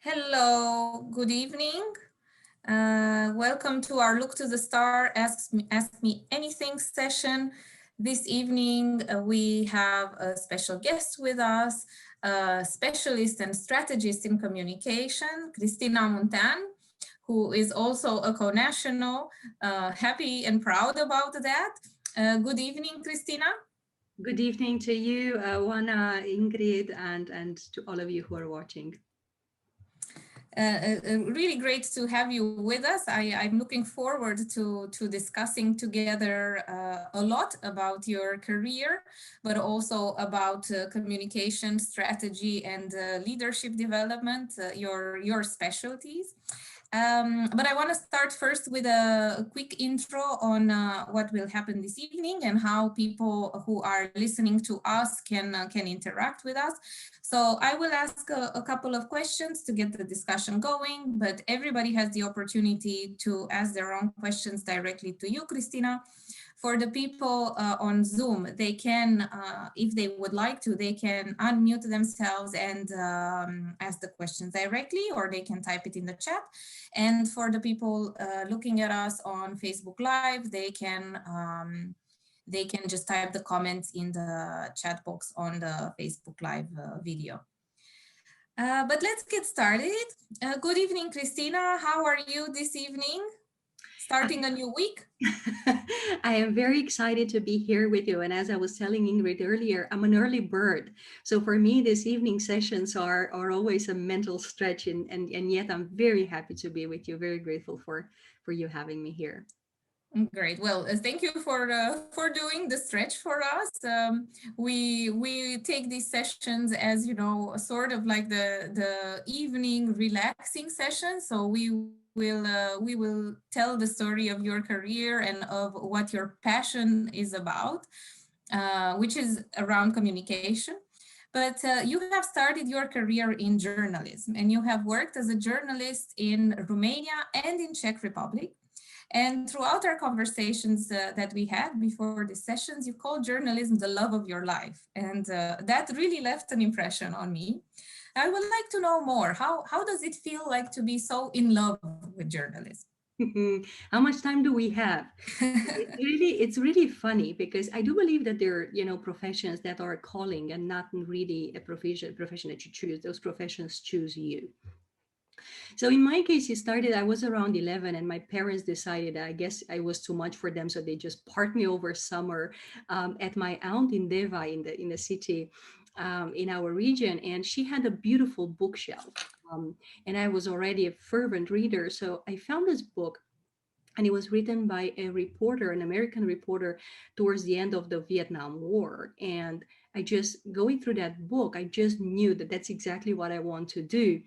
Hello, good evening. Welcome to our Look to the Star, Ask Me Anything session. This evening, we have a special guest with us, a specialist and strategist in communication, Cristina Muntean, who is also a co-national, happy and proud about that. Good evening, Cristina. Good evening to you, Juana, Ingrid, and to all of you who are watching. Really great to have you with us. I'm looking forward to discussing together a lot about your career, but also about communication strategy and leadership development, your specialties. But I want to start first with a quick intro on what will happen this evening and how people who are listening to us can interact with us. So I will ask a couple of questions to get the discussion going, but everybody has the opportunity to ask their own questions directly to you, Cristina. For the people on Zoom, they can, if they would like to, they can unmute themselves and ask the questions directly, or they can type it in the chat. And for the people looking at us on Facebook Live, they can just type the comments in the chat box on the Facebook Live video. But let's get started. Good evening, Cristina. How are you this evening? Starting a new week? I am very excited to be here with you. And as I was telling Ingrid earlier, I'm an early bird. So for me, these evening sessions are always a mental stretch. And yet I'm very happy to be with you. Very grateful for you having me here. Great. Well, thank you for doing the stretch for us. We take these sessions as, you know, sort of like the evening relaxing session. So we will tell the story of your career and of what your passion is about, which is around communication. But you have started your career in journalism, and you have worked as a journalist in Romania and in Czech Republic. And throughout our conversations that we had before the sessions, you called journalism the love of your life. And that really left an impression on me. I would like to know more. How does it feel like to be so in love with journalism? How much time do we have? It's really funny because I do believe that there are, professions that are calling and not really a profession that you choose. Those professions choose you. So in my case, I was around 11 and my parents decided, I guess I was too much for them. So they just parked me over summer at my aunt in Deva in the city in our region. And she had a beautiful bookshelf. And I was already a fervent reader. So I found this book, and it was written by a reporter, an American reporter, towards the end of the Vietnam War. And I just going through that book, I just knew that that's exactly what I want to do.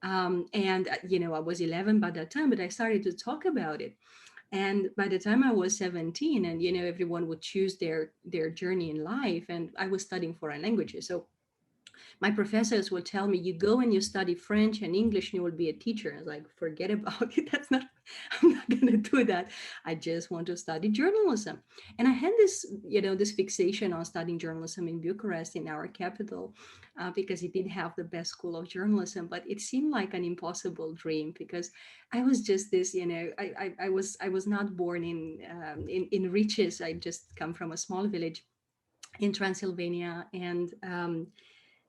I was 11 by that time, but I started to talk about it. And by the time I was 17, and everyone would choose their journey in life, and I was studying foreign languages. So my professors would tell me, you go and you study French and English and you will be a teacher. I was like, forget about it. I'm not going to do that. I just want to study journalism. And I had this fixation on studying journalism in Bucharest, in our capital, because it did have the best school of journalism, but it seemed like an impossible dream because I was just this, I was not born in riches. I just come from a small village in Transylvania. And,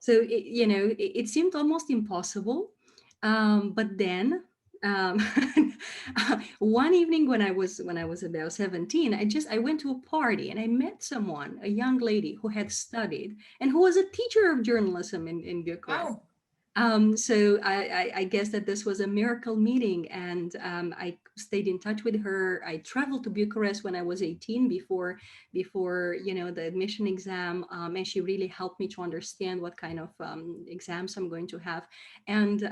so it seemed almost impossible. But then um, one evening when I was about 17, I went to a party and I met someone, a young lady who had studied and who was a teacher of journalism in Bucharest. Oh, So I guess that this was a miracle meeting, and I stayed in touch with her. I traveled to Bucharest when I was 18 before the admission exam, and she really helped me to understand what kind of exams I'm going to have, and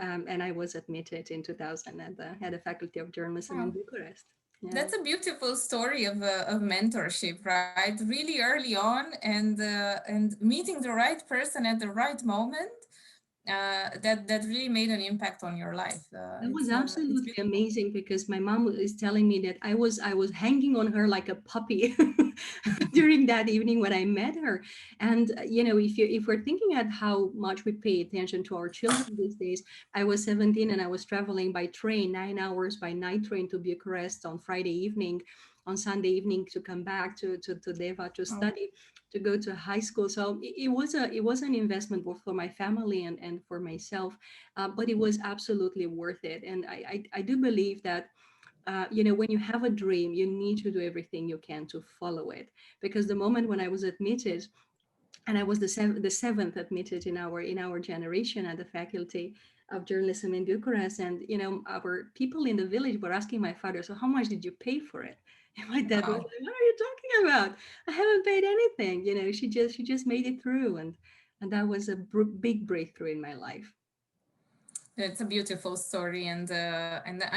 I was admitted in 2000 at the Faculty of Journalism in wow. Bucharest. Yeah. That's a beautiful story of mentorship, right? Really early on, and meeting the right person at the right moment. that really made an impact on your life. That was It's absolutely beautiful. amazing because my mom is telling me that I was hanging on her like a puppy during that evening when I met her. And if we're thinking at how much we pay attention to our children these days, I was 17 and I was traveling by train 9 hours by night train to Bucharest on Friday evening, on Sunday evening to come back to Deva to Oh, study, to go to high school. So it was an investment both for my family and for myself, but it was absolutely worth it. And I do believe that when you have a dream, you need to do everything you can to follow it. Because the moment when I was admitted, and I was the seventh admitted in our generation at the Faculty of Journalism in Bucharest, and our people in the village were asking my father, "So how much did you pay for it?" And my dad was wow. like, "What are you talking about? I haven't paid anything. She just made it through," and that was a big breakthrough in my life. It's a beautiful story, and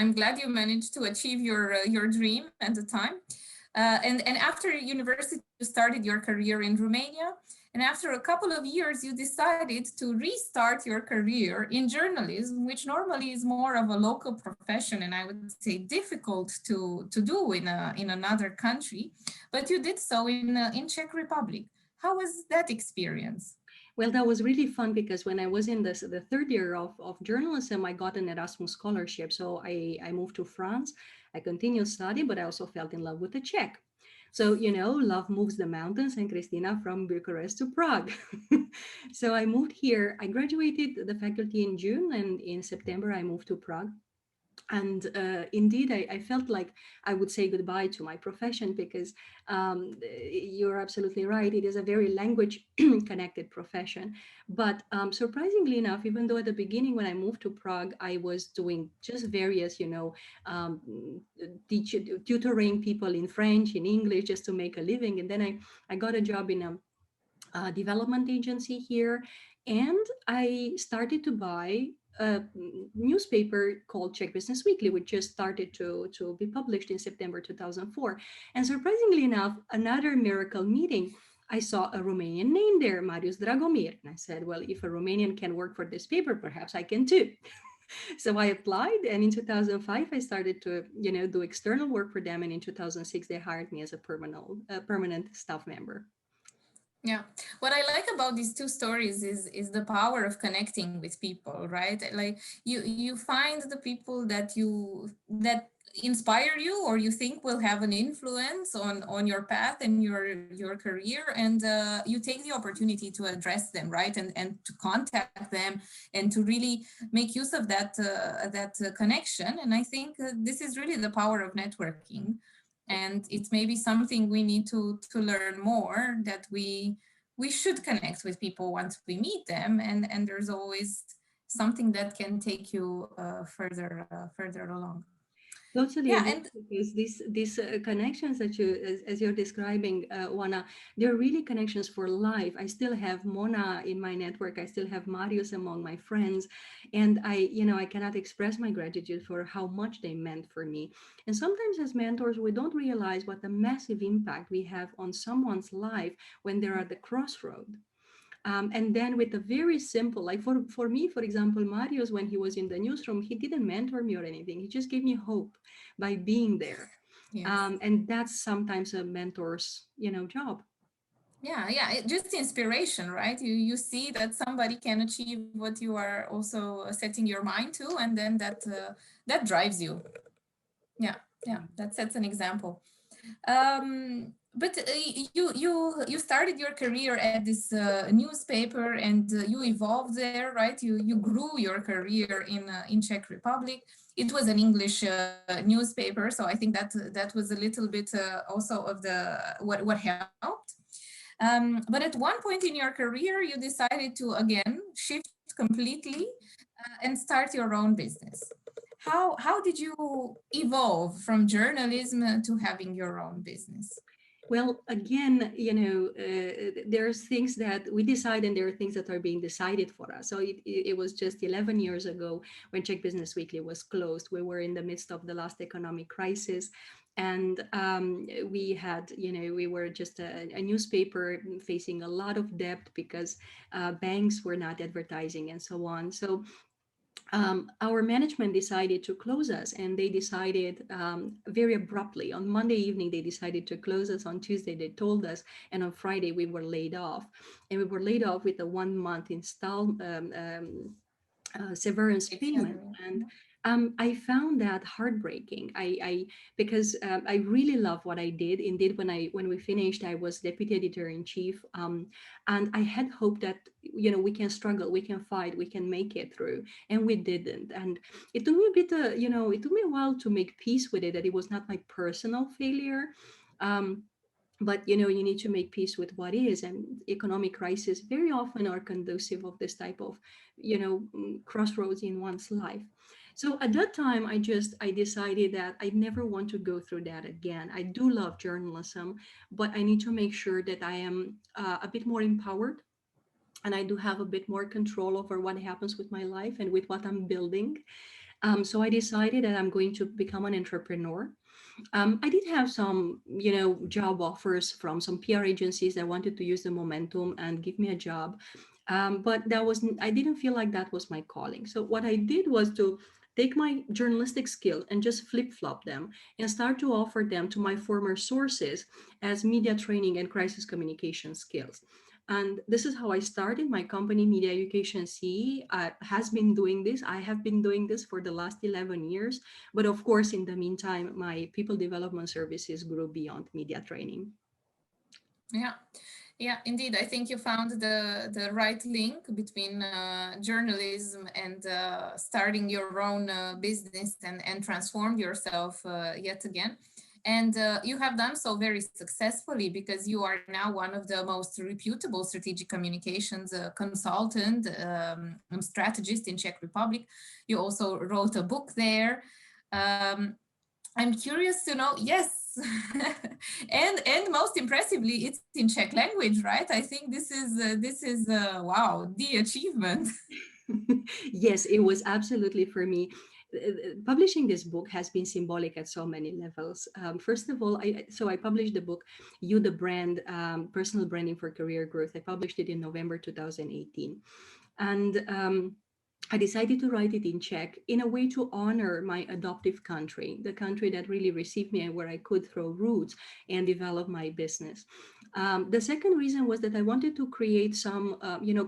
I'm glad you managed to achieve your dream at the time. And after university, you started your career in Romania, and after a couple of years, you decided to restart your career in journalism, which normally is more of a local profession, and I would say difficult to do in another country. But you did so in Czech Republic. How was that experience? Well, that was really fun because when I was in the third year of journalism, I got an Erasmus scholarship. So I moved to France. I continued study, but I also fell in love with the Czech. So, love moves the mountains, and Cristina from Bucharest to Prague. So I moved here. I graduated the faculty in June, and in September, I moved to Prague. And indeed, I felt like I would say goodbye to my profession because you're absolutely right. It is a very language connected profession. But surprisingly enough, even though at the beginning when I moved to Prague, I was doing just various, um, tutoring people in French, in English, just to make a living. And then I got a job in a development agency here, and I started to buy a newspaper called Czech Business Weekly, which just started to be published in September 2004. And surprisingly enough, another miracle meeting, I saw a Romanian name there, Marius Dragomir. And I said, well, if a Romanian can work for this paper, perhaps I can too. So I applied, and in 2005 I started to do external work for them, and in 2006 they hired me as a permanent staff member. Yeah. What I like about these two stories is the power of connecting with people, right? Like you find the people that inspire you or you think will have an influence on your path and your career, and you take the opportunity to address them, right? And to contact them and to really make use of that connection. And I think this is really the power of networking, and it's maybe something we need to learn more, that we should connect with people once we meet them, and there's always something that can take you further along. Totally Yeah. agree, And because these connections that as you're describing, Juana, they're really connections for life. I still have Mona in my network. I still have Marius among my friends, and I cannot express my gratitude for how much they meant for me. And sometimes as mentors, we don't realize what a massive impact we have on someone's life when they're at the crossroad. And then with a very simple, like for me, for example, Marius, when he was in the newsroom, he didn't mentor me or anything. He just gave me hope by being there. yes. And that's sometimes a mentor's, job. Yeah, just inspiration, right? You see that somebody can achieve what you are also setting your mind to, and then that drives you. Yeah, yeah, that sets an example. But you started your career at this newspaper, and you evolved there, right? You grew your career in Czech Republic. It was an English newspaper, so I think that was a little bit also of the what helped. But at one point in your career, you decided to again shift completely and start your own business. How did you evolve from journalism to having your own business? Well, again, there's things that we decide, and there are things that are being decided for us. So it was just 11 years ago when Czech Business Weekly was closed. We were in the midst of the last economic crisis. And we had, we were just a newspaper facing a lot of debt because banks were not advertising and so on. So our management decided to close us, and they decided very abruptly on Monday evening. They decided to close us. On Tuesday they told us, and on Friday we were laid off, and we were laid off with a 1 month severance payment. And I found that heartbreaking. I Because I really love what I did. Indeed, when we finished, I was deputy editor in chief, and I had hoped that we can struggle, we can fight, we can make it through, and we didn't. And it took me a bit, it took me a while to make peace with it, that it was not my personal failure. But you need to make peace with what is, and economic crisis very often are conducive of this type of crossroads in one's life. So at that time I decided that I never want to go through that again. I do love journalism, but I need to make sure that I am a bit more empowered, and I do have a bit more control over what happens with my life and with what I'm building. So I decided that I'm going to become an entrepreneur. I did have some, job offers from some PR agencies that wanted to use the momentum and give me a job. But I didn't feel like that was my calling. So what I did was to take my journalistic skill and just flip flop them and start to offer them to my former sources as media training and crisis communication skills. And this is how I started my company, Media Education CE. Has been doing this. I have been doing this for the last 11 years. But of course, in the meantime, my people development services grew beyond media training. Yeah. Yeah, indeed. I think you found the right link between journalism and starting your own business and transformed yourself yet again. And you have done so very successfully, because you are now one of the most reputable strategic communications consultant, strategist in Czech Republic. You also wrote a book there. I'm curious to know, yes, and most impressively, it's in Czech language, right? I think this is wow, the achievement. Yes, it was absolutely for me. Publishing this book has been symbolic at so many levels. First of all, I published the book "You the Brand: Personal Branding for Career Growth." I published it in November 2018, and I decided to write it in Czech in a way to honor my adoptive country, the country that really received me and where I could throw roots and develop my business. The second reason was that I wanted to create some,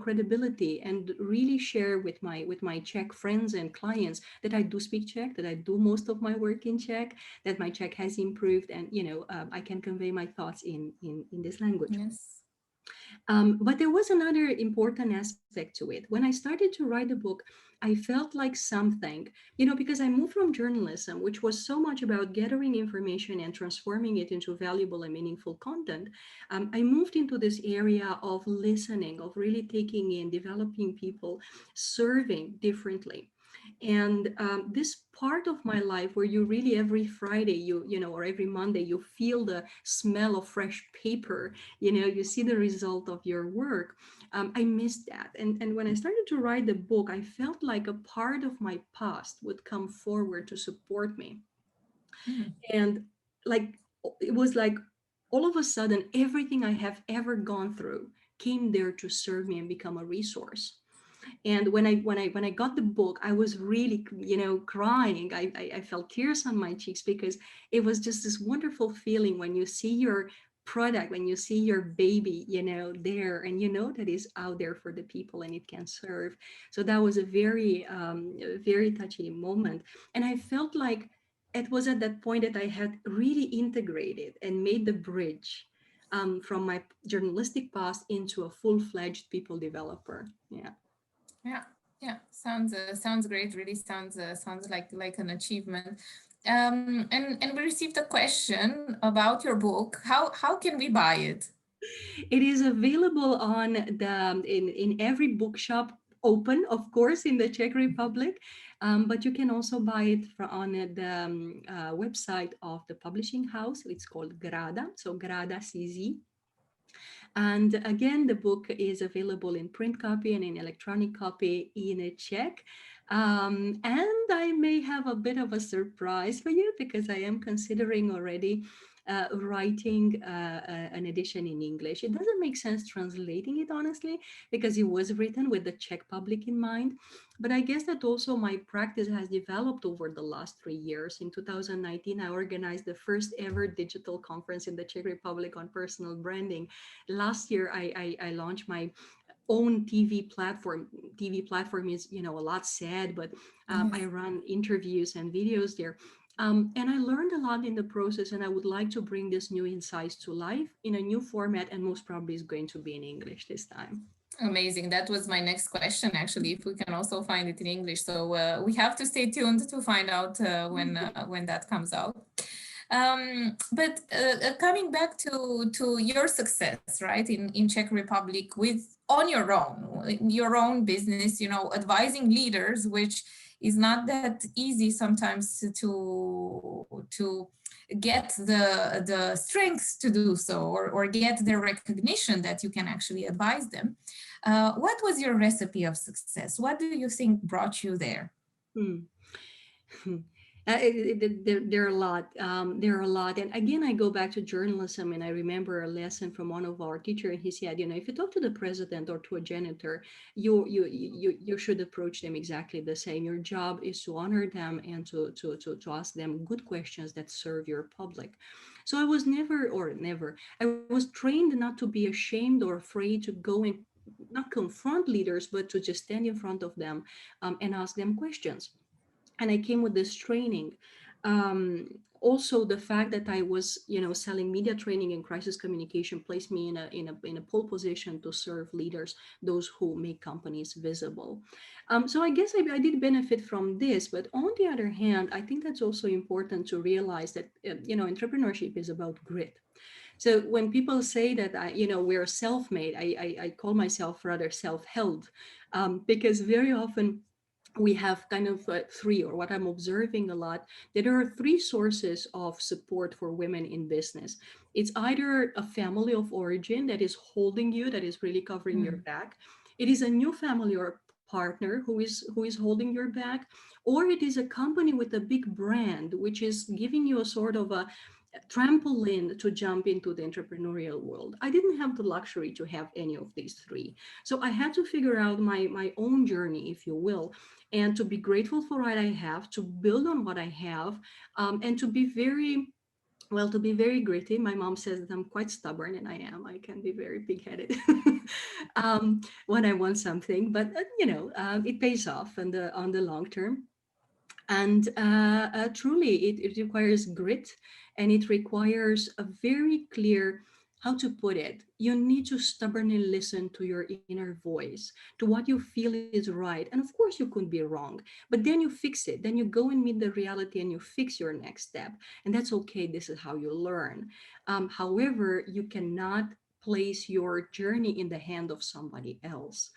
credibility and really share with my Czech friends and clients that I do speak Czech, that I do most of my work in Czech, that my Czech has improved, and I can convey my thoughts in this language. Yes. But there was another important aspect to it. When I started to write the book, I felt like something, because I moved from journalism, which was so much about gathering information and transforming it into valuable and meaningful content. I moved into this area of listening, of really taking in, developing people, serving differently. And this part of my life where you really every Friday, or every Monday, you feel the smell of fresh paper, you see the result of your work. I missed that. And when I started to write the book, I felt like a part of my past would come forward to support me. Mm. And like, it was like all of a sudden, everything I have ever gone through came there to serve me and become a resource. And when I got the book, I was really crying. I felt tears on my cheeks, because it was just this wonderful feeling when you see your product, when you see your baby there, and that is out there for the people and it can serve. So that was a very touching moment. And I felt like it was at that point that I had really integrated and made the bridge from my journalistic past into a full-fledged people developer. Yeah. Yeah, yeah, sounds great. Really sounds like an achievement. And we received a question about your book. How can we buy it? It is available in every bookshop open, of course, in the Czech Republic, but you can also buy it on the website of the publishing house. It's called Grada, so Grada CZ. And again, the book is available in print copy and in electronic copy in a Czech. And I may have a bit of a surprise for you because I am considering already writing an edition in English. It doesn't make sense translating it, honestly, because it was written with the Czech public in mind. But I guess that also my practice has developed over the last 3 years. In 2019, I organized the first ever digital conference in the Czech Republic on personal branding. Last year, I launched my own TV platform. TV platform is, a lot said, but I Yes. run interviews and videos there. And I learned a lot in the process, and I would like to bring this new insights to life in a new format, and most probably is going to be in English this time. Amazing. That was my next question, actually, if we can also find it in English. So we have to stay tuned to find out when that comes out. But coming back to your success, right, in Czech Republic with on your own business, advising leaders, which is not that easy sometimes to get the strength to do so, or get the recognition that you can actually advise them. What was your recipe of success? What do you think brought you there? Hmm. There are a lot. There are a lot. And again, I go back to journalism, and I remember a lesson from one of our teachers. And he said, if you talk to the president or to a janitor, you should approach them exactly the same. Your job is to honor them and to ask them good questions that serve your public. So I was never, I was trained not to be ashamed or afraid to go and not confront leaders, but to just stand in front of them and ask them questions. And I came with this training. Also, the fact that I was, selling media training and crisis communication placed me in a pole position to serve leaders, those who make companies visible. So I guess I did benefit from this, but on the other hand, I think that's also important to realize that entrepreneurship is about grit. So when people say that we're self-made, I call myself rather self-held, because very often we have kind of three, or what I'm observing a lot, that there are three sources of support for women in business. It's either a family of origin that is holding you, that is really covering your Mm. back. It is a new family or partner who is holding your back, or it is a company with a big brand which is giving you a sort of a trampoline to jump into the entrepreneurial world. I didn't have the luxury to have any of these three. So I had to figure out my own journey, if you will, and to be grateful for what I have, to build on what I have, and to be very gritty. My mom says that I'm quite stubborn, and I am. I can be very pig-headed when I want something, but it pays off on the long term. And truly, it requires grit, and it requires a very clear, how to put it, you need to stubbornly listen to your inner voice, to what you feel is right. And of course, you could be wrong, but then you fix it. Then you go and meet the reality and you fix your next step. And that's okay. This is how you learn. However, you cannot place your journey in the hand of somebody else.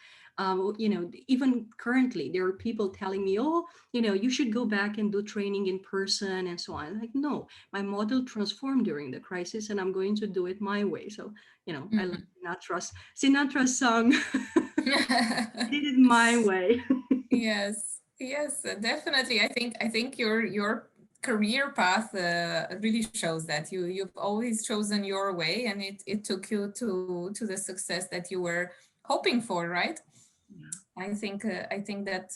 Even currently, there are people telling me, oh, you should go back and do training in person and so on. Like, no, my model transformed during the crisis, and I'm going to do it my way. So, I like Mm. Sinatra's song. I did it my way. Yes, yes, definitely. I think your career path really shows that you've always chosen your way, and it took you to the success that you were hoping for, right? I think that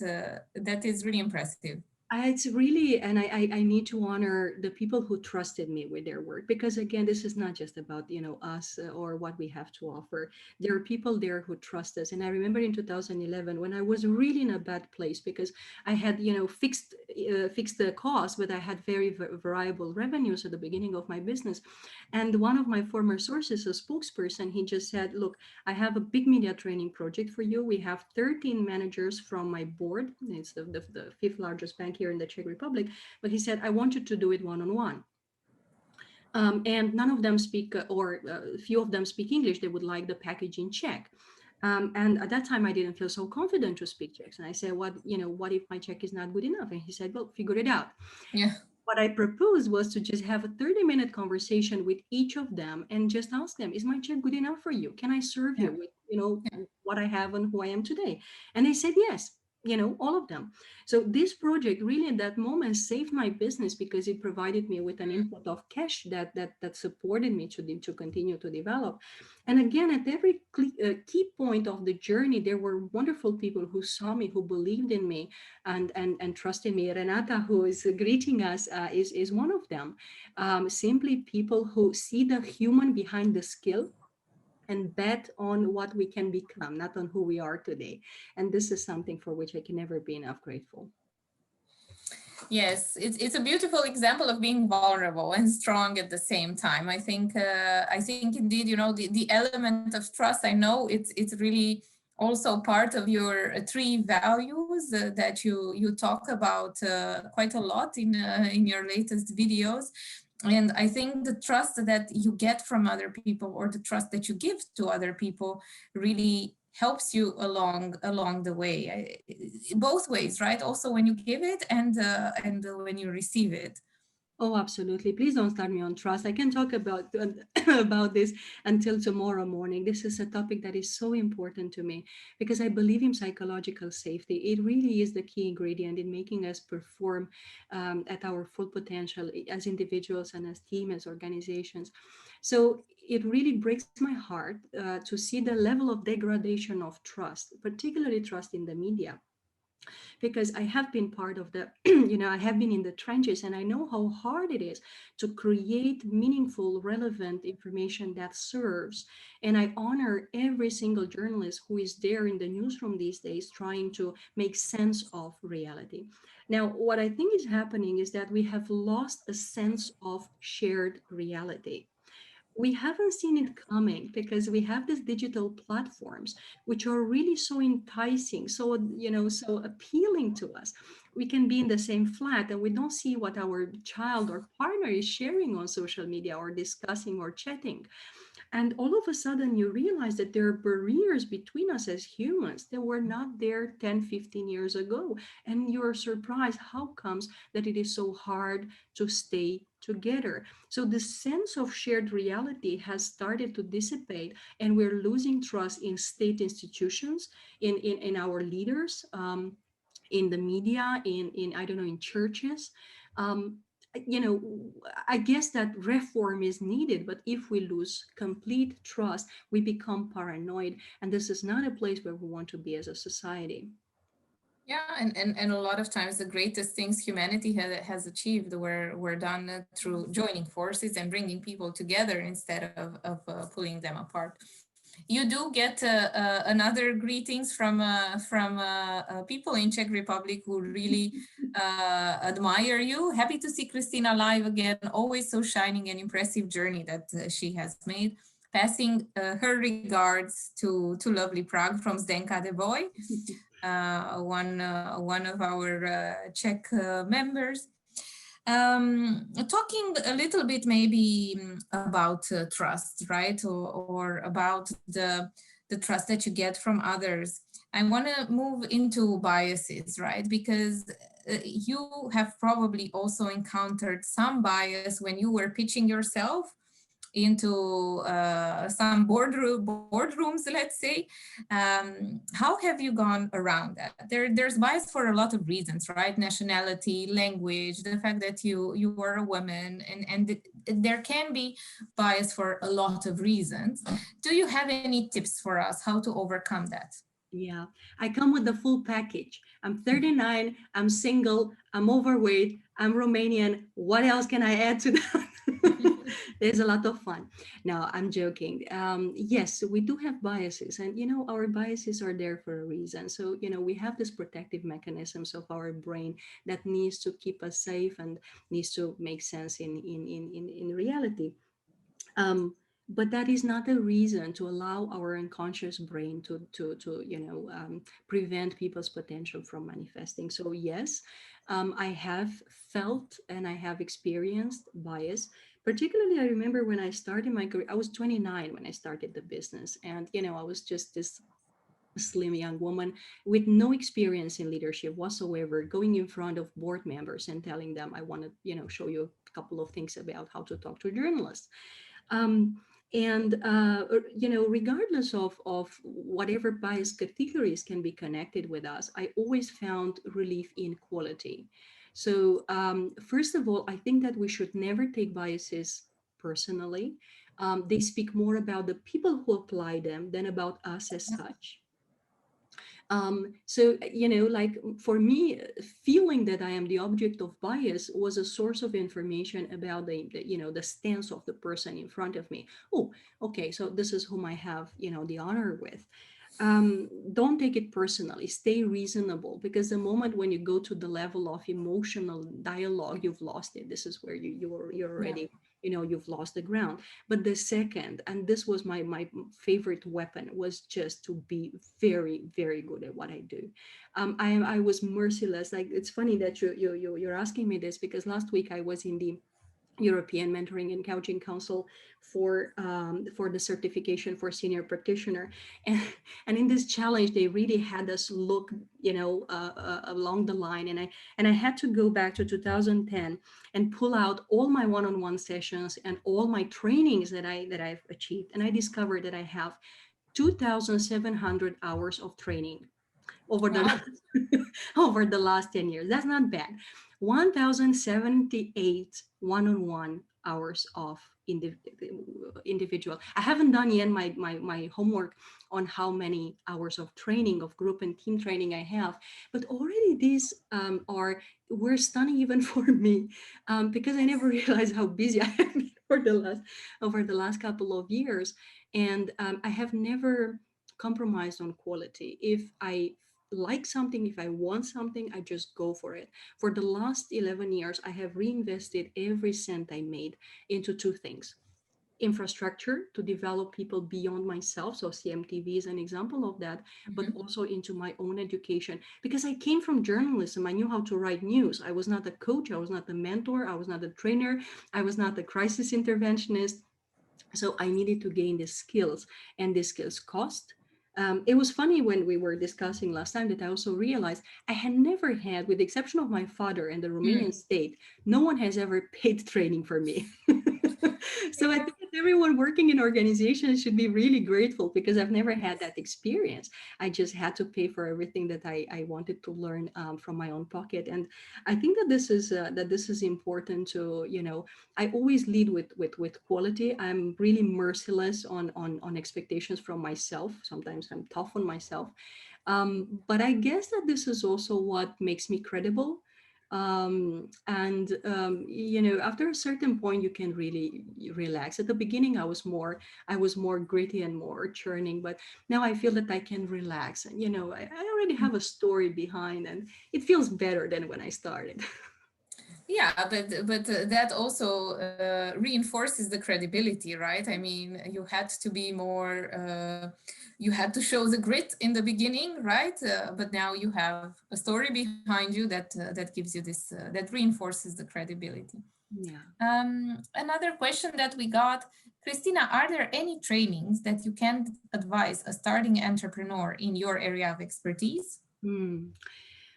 that is really impressive. It's really, and I need to honor the people who trusted me with their work, because again, this is not just about us or what we have to offer. There are people there who trust us, and I remember in 2011 when I was really in a bad place because I had fixed the cost, but I had very variable revenues at the beginning of my business, and one of my former sources, a spokesperson, he just said, "Look, I have a big media training project for you. We have 13 managers from my board. It's the fifth largest bank here in the Czech Republic." But he said, "I want you to do it one-on-one." And none of them speak, or few of them speak English. They would like the package in Czech. And at that time, I didn't feel so confident to speak Czech. And I said, what if my Czech is not good enough? And he said, well, figure it out. Yeah. what I proposed was to just have a 30-minute conversation with each of them and just ask them, is my check good enough for you? Can I serve Yeah. you with, what I have and who I am today? And they said yes, all of them. So this project really at that moment saved my business because it provided me with an input of cash that supported me to continue to develop. And again, at every key point of the journey, there were wonderful people who saw me, who believed in me, and trusted me. Renata, who is greeting us, is one of them. Simply people who see the human behind the skill and bet on what we can become, not on who we are today. And this is something for which I can never be enough grateful. Yes, it's a beautiful example of being vulnerable and strong at the same time. I think indeed, the element of trust. I know it's really also part of your three values that you talk about quite a lot in your latest videos. And I think the trust that you get from other people, or the trust that you give to other people, really helps you along the way, both ways, right? Also when you give it and when you receive it. Oh, absolutely. Please don't start me on trust. I can talk about about this until tomorrow morning. This is a topic that is so important to me because I believe in psychological safety. It really is the key ingredient in making us perform at our full potential as individuals and as team, as organizations. So it really breaks my heart to see the level of degradation of trust, particularly trust in the media, because I have been part of the, I have been in the trenches and I know how hard it is to create meaningful, relevant information that serves. And I honor every single journalist who is there in the newsroom these days trying to make sense of reality. Now, what I think is happening is that we have lost a sense of shared reality. We haven't seen it coming because we have these digital platforms which are really so enticing, so appealing to us. We can be in the same flat and we don't see what our child or partner is sharing on social media or discussing or chatting. And all of a sudden, you realize that there are barriers between us as humans that were not there 10, 15 years ago. And you're surprised how comes that it is so hard to stay together. So the sense of shared reality has started to dissipate, and we're losing trust in state institutions, in our leaders, in the media, in I don't know, in churches. Um, I guess that reform is needed, but if we lose complete trust, we become paranoid. And this is not a place where we want to be as a society. Yeah, and a lot of times the greatest things humanity has achieved were done through joining forces and bringing people together instead of pulling them apart. You do get another greetings from people in Czech Republic who really admire you. Happy to see Cristina live again. Always so shining and impressive journey that she has made. Passing her regards to lovely Prague from Zdenka de Boy, one of our Czech members. Talking a little bit maybe about trust, right? Or about the trust that you get from others. I want to move into biases, right? Because you have probably also encountered some bias when you were pitching yourself into some boardrooms, let's say. How have you gone around that? There's bias for a lot of reasons, right? Nationality, language, the fact that you are a woman, and there can be bias for a lot of reasons. Do you have any tips for us how to overcome that? Yeah, I come with the full package. I'm 39, I'm single, I'm overweight, I'm Romanian. What else can I add to that? There's a lot of fun. No, I'm joking. Yes, we do have biases, and our biases are there for a reason. So, we have this protective mechanisms of our brain that needs to keep us safe and needs to make sense in reality. um, but that is not a reason to allow our unconscious brain to prevent people's potential from manifesting. So yes, I have felt and I have experienced bias. Particularly, I remember when I started my career, I was 29 when I started the business, and I was just this slim young woman with no experience in leadership whatsoever, going in front of board members and telling them, I want to, show you a couple of things about how to talk to journalists. Um, regardless of whatever bias categories can be connected with us, I always found relief in quality. So first of all, I think that we should never take biases personally. They speak more about the people who apply them than about us as such. Like for me, feeling that I am the object of bias was a source of information about the stance of the person in front of me. Oh, okay, so this is whom I have, the honor with. Don't take it personally, stay reasonable, because the moment when you go to the level of emotional dialogue, you've lost it. This is where you're Yeah. already, you've lost the ground. But the second, and this was my favorite weapon, was just to be very, very good at what I do. I was merciless. Like, it's funny that you're asking me this, because last week I was in the European Mentoring and Coaching Council for the certification for senior practitioner, and in this challenge they really had us look, along the line, and I had to go back to 2010 and pull out all my one-on-one sessions and all my trainings that I've achieved, and I discovered that I have 2,700 hours of training over the Wow. over the last 10 years. That's not bad. 1,078 one-on-one hours of individual. I haven't done yet my homework on how many hours of training, of group and team training I have, but already these were stunning even for me, because I never realized how busy I have been over the last couple of years. And I have never compromised on quality. If I like something, if I want something, I just go for it. For the last 11 years, I have reinvested every cent I made into two things: infrastructure to develop people beyond myself. So CMTV is an example of that, but Mhm. also into my own education. Because I came from journalism, I knew how to write news. I was not a coach, I was not a mentor, I was not a trainer, I was not a crisis interventionist. So I needed to gain the skills, and the skills cost. It was funny when we were discussing last time that I also realized I had never had, with the exception of my father and the Romanian Mm. state, no one has ever paid training for me. So I Yeah. think that everyone working in organizations should be really grateful, because I've never had that experience. I just had to pay for everything that I wanted to learn from my own pocket. And I think that this is important to, I always lead with quality. I'm really merciless on expectations from myself. Sometimes I'm tough on myself, but I guess that this is also what makes me credible. After a certain point, you can really relax. At the beginning, I was more gritty and more churning, but now I feel that I can relax. And I already have a story behind, and it feels better than when I started. Yeah, but that also reinforces the credibility, right? I mean, you had to be more, you had to show the grit in the beginning, right? But now you have a story behind you that gives you this, that reinforces the credibility. Yeah. Another question that we got, Christina, are there any trainings that you can advise a starting entrepreneur in your area of expertise? Hmm.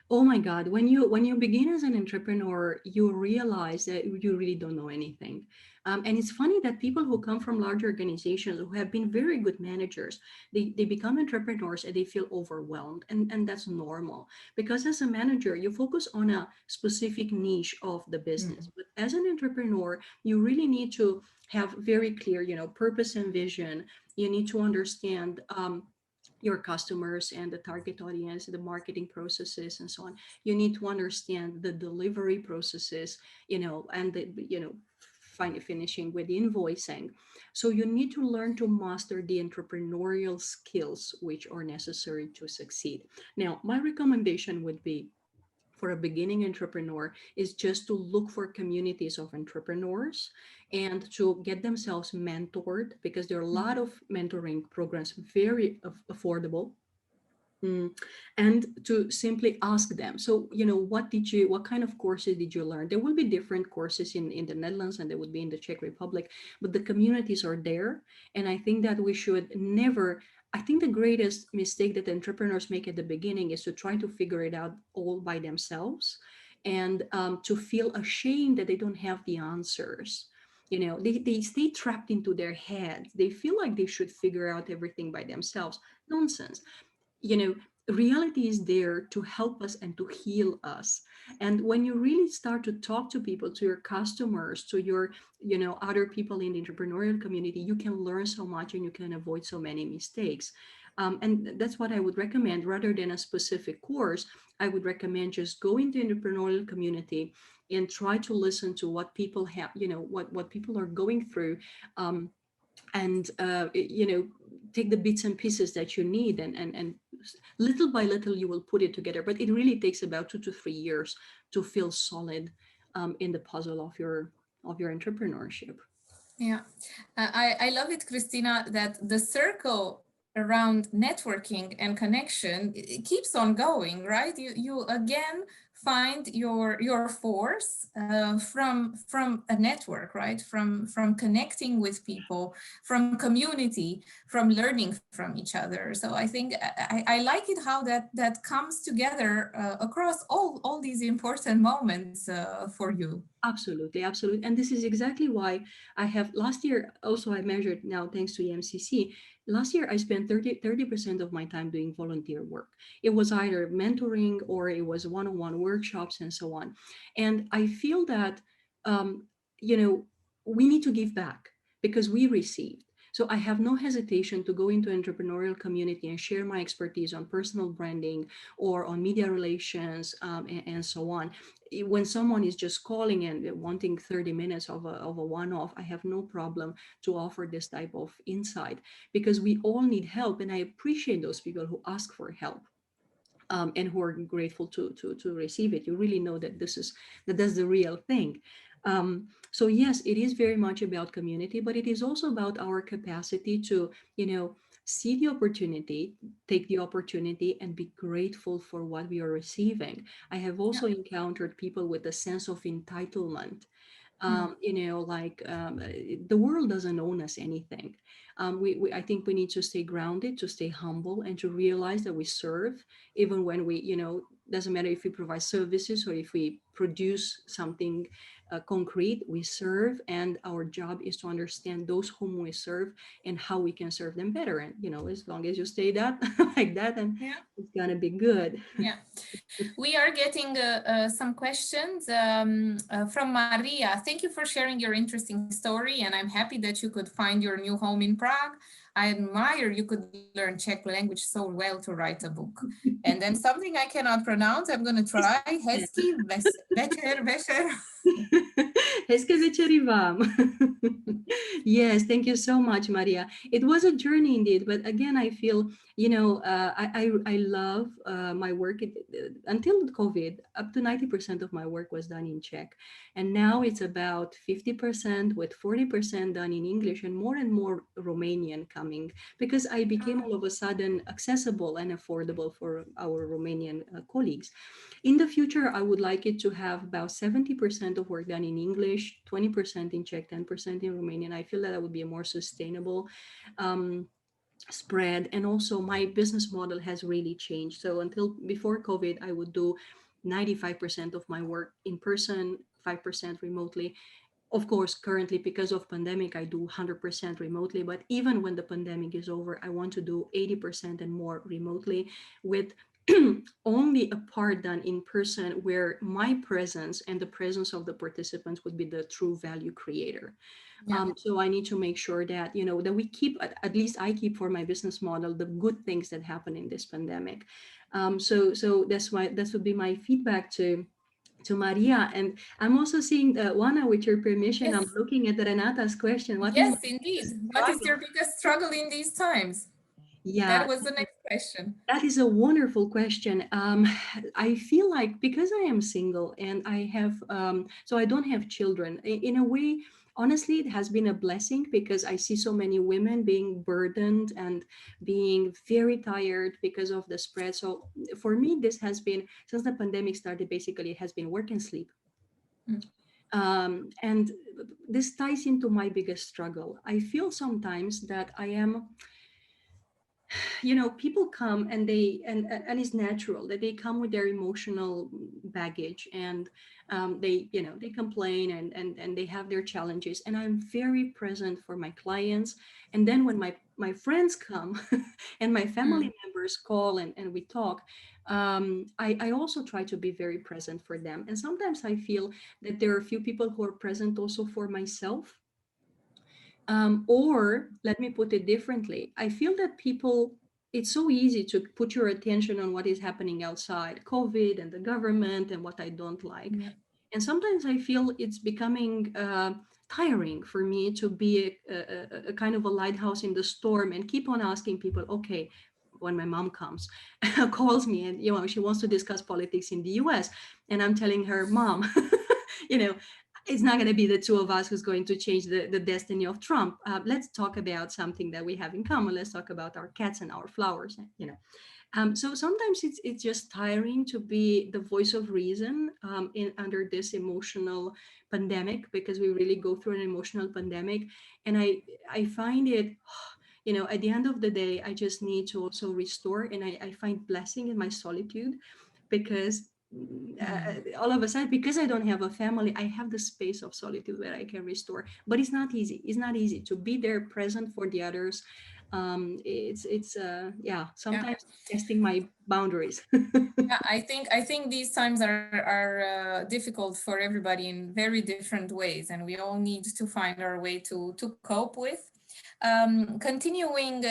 Oh my God, when you begin as an entrepreneur, you realize that you really don't know anything. And it's funny that people who come from large organizations who have been very good managers, they become entrepreneurs and they feel overwhelmed. And that's normal, because as a manager, you focus on a specific niche of the business. Mm. But as an entrepreneur, you really need to have very clear, purpose and vision. You need to understand your customers and the target audience, the marketing processes, and so on. You need to understand the delivery processes, and finally finishing with invoicing. So you need to learn to master the entrepreneurial skills which are necessary to succeed. Now, my recommendation would be, for a beginning entrepreneur, is just to look for communities of entrepreneurs and to get themselves mentored, because there are a lot of mentoring programs, very affordable. Mm. And to simply ask them, so what kind of courses did you learn? There will be different courses in the Netherlands, and there would be in the Czech Republic, but the communities are there. And I think that we should never I think the greatest mistake that entrepreneurs make at the beginning is to try to figure it out all by themselves, and to feel ashamed that they don't have the answers. They stay trapped into their heads. They feel like they should figure out everything by themselves. Nonsense. you know Reality is there to help us and to heal us. And when you really start to talk to people, to your customers, to your other people in the entrepreneurial community, you can learn so much and you can avoid so many mistakes. And that's what I would recommend. Rather than a specific course, I would recommend just go into the entrepreneurial community and try to listen to what people have, what people are going through. And take the bits and pieces that you need, and little by little you will put it together. But it really takes about 2 to 3 years to feel solid in the puzzle of your entrepreneurship. Yeah, I love it, Christina, that the circle around networking and connection it keeps on going, right? You again find your force from a network, right? From connecting with people, from community, from learning from each other. So I think I like it how that comes together across all these important moments for you. Absolutely, absolutely. And this is exactly why I have last year also I measured now thanks to EMCC. Last year I spent 30% of my time doing volunteer work. It was either mentoring or it was one-on-one workshops and so on. And I feel that um, you know, we need to give back because we received. So I have no hesitation to go into entrepreneurial community and share my expertise on personal branding or on media relations, and so on. When someone is just calling and wanting 30 minutes of a one-off, I have no problem to offer this type of insight because we all need help. And I appreciate those people who ask for help. And who are grateful to receive it. You really know that that's the real thing. So yes, it is very much about community, but it is also about our capacity to see the opportunity, take the opportunity, and be grateful for what we are receiving. I have Yeah. also encountered people with a sense of entitlement. Mm. The world doesn't own us anything. I think we need to stay grounded, to stay humble, and to realize that we serve, even when doesn't matter if we provide services or if we produce something concrete, we serve, and our job is to understand those whom we serve and how we can serve them better. And as long as you stay that like that, and Yeah. it's gonna be good. Yeah. We are getting some questions from Maria. Thank you for sharing your interesting story, and I'm happy that you could find your new home in Prague. I admire you could learn Czech language so well to write a book. And then something I cannot pronounce, I'm going to try. Hezký večer. Hezké večery vám. Yes, thank you so much, Maria. It was a journey indeed, but again, I feel, I love my work. Until COVID, up to 90% of my work was done in Czech. And now it's about 50% with 40% done in English and more Romanian coming because I became all of a sudden accessible and affordable for our Romanian colleagues. In the future, I would like it to have about 70% of work done in English, 20% in Czech, 10% in Romanian. I feel that would be a more sustainable spread. And also my business model has really changed. So until before COVID, I would do 95% of my work in person, 5% remotely. Of course, currently because of pandemic, I do 100% remotely, but even when the pandemic is over, I want to do 80% and more remotely with only a part done in person where my presence and the presence of the participants would be the true value creator. Yeah. So I need to make sure that, that we keep, at least I keep for my business model, the good things that happen in this pandemic. So that would be my feedback to Maria. And I'm also seeing Juana, with your permission, Yes. I'm looking at Renata's question. What is Yes, indeed. What is your biggest struggle in these times? Yeah, That was the next question. that is a wonderful question. I feel like because I am single and I have, so I don't have children, in a way, honestly, it has been a blessing because I see so many women being burdened and being very tired because of the spread. So for me, this has been, since the pandemic started, basically, it has been work and sleep. Mm. And this ties into my biggest struggle. I feel sometimes that I am people come and they and it's natural that they come with their emotional baggage, and they complain, and they have their challenges, and I'm very present for my clients. And then when my friends come and my family Mm, members call, and we talk, I also try to be very present for them. And sometimes I feel that there are a few people who are present also for myself. Or let me put it differently. I feel that people, it's so easy to put your attention on what is happening outside, COVID and the government and what I don't like. yeah. And sometimes I feel it's becoming tiring for me to be a kind of a lighthouse in the storm and keep on asking people, okay, when my mom comes, calls me, and she wants to discuss politics in the US, and I'm telling her, Mom, you know, it's not going to be the two of us who's going to change the destiny of Trump. Let's talk about something that we have in common. Let's talk about our cats and our flowers. So sometimes it's just tiring to be the voice of reason in under this emotional pandemic, because we really go through an emotional pandemic. And I find it, at the end of the day, I just need to also restore, and I find blessing in my solitude, because Mm. all of a sudden, because I don't have a family, I have the space of solitude where I can restore. But it's not easy. It's not easy to be there present for the others. It's yeah, Yeah. sometimes testing my boundaries. Yeah, I think these times are difficult for everybody in very different ways, and we all need to find our way to cope with. Continuing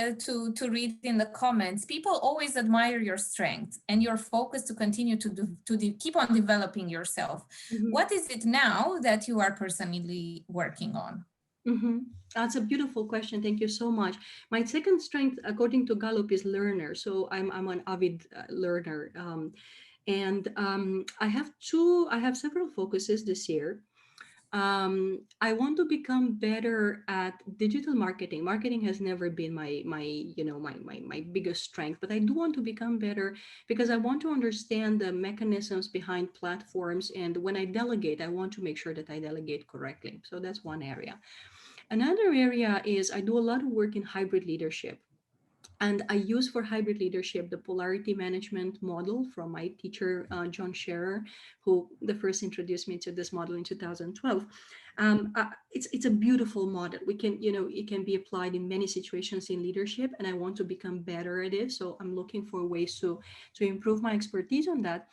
to read in the comments, people always admire your strength and your focus to continue keep on developing yourself. Mhm. What is it now that you are personally working on? Mm-hmm. That's a beautiful question. Thank you so much. My second strength, according to Gallup, is learner. So I'm an avid learner, and I have several focuses this year. I want to become better at digital marketing. Marketing has never been my biggest strength, but I do want to become better because I want to understand the mechanisms behind platforms. And when I delegate, I want to make sure that I delegate correctly. So that's one area. Another area is I do a lot of work in hybrid leadership. And I use for hybrid leadership the polarity management model from my teacher, John Scherer, who the first introduced me to this model in 2012. It's a beautiful model. It can be applied in many situations in leadership, and I want to become better at it. So I'm looking for ways to improve my expertise on that.